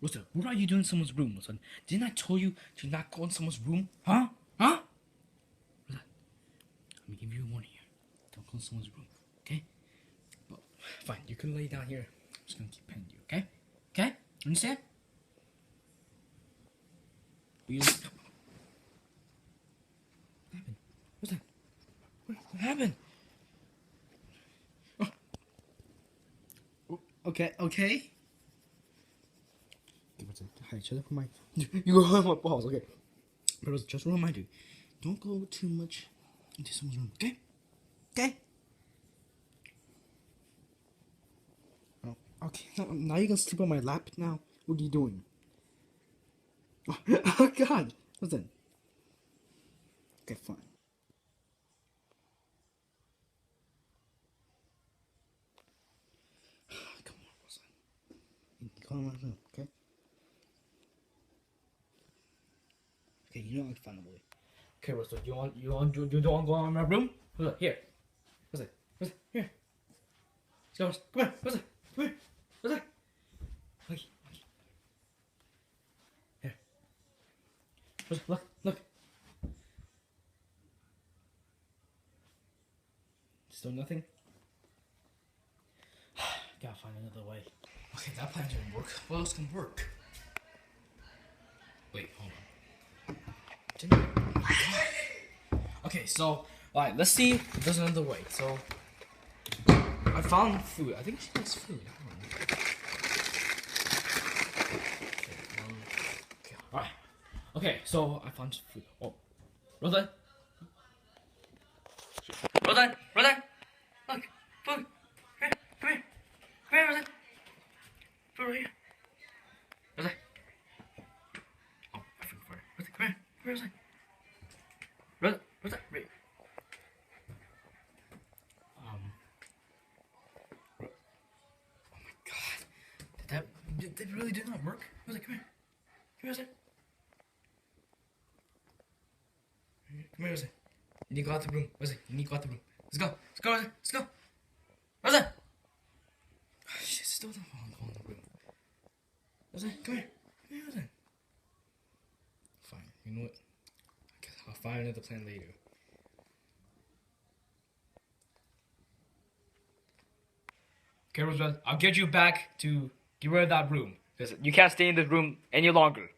Rosa, what are you doing in someone's room, Rosa? Didn't I tell you to not go in someone's room? Huh? Huh? Rosa, let me give you a warning here. Don't go in someone's room, okay? Well, fine, you can lay down here. I'm just gonna keep petting you, okay? Okay? Understand? Will you just... What happened? What's that? What happened? Oh. Okay, okay. Hi, shut up for my... You go on my balls, okay? But just a reminder, don't go too much into someone's room, okay? Okay? Oh, okay, now you're gonna sleep on my lap now? What are you doing? Oh, God! Listen. Okay, fine. Come on, Wilson. You go in my room, okay? Okay, you know I can find a way. Okay, Russell, you don't want to go in my room? Here. What's it? Here. Let's go. Come here. What's it? Come here. What's it? Look. Here. Look. Still nothing? Gotta find another way. Okay, that plan didn't work. What else can work? Wait, hold on. Oh my God. Okay, so, alright, let's see if there's another way. So, I found food. I think she likes food. I don't know. Okay, alright. Okay, so I found some food. Oh, Rosa? Rosa? Look, food. Here, come here, Rosa. Food right here. Rosa. Oh, I forgot for her. Rosa, come here, Rosa. Rosa, wait. Oh my God. That really did not work? Rosa, come here. Come here, Rosa. Come here, Rosa. You need to go out the room. Rosa, you need to go out the room. Let's go, Rosa. Let's go. Rosa! She still doesn't want to go in the room. Rosa, come here. Come here, Rosa. Fine, you know what? I guess I'll find another plan later. Okay, Roosevelt, I'll get you back to get rid of that room. Because you can't stay in this room any longer.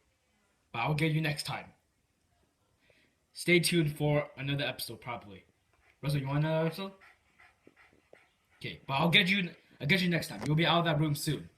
But I'll get you next time. Stay tuned for another episode, probably. Russell, you want another episode? Okay, but I'll get you next time. You'll be out of that room soon.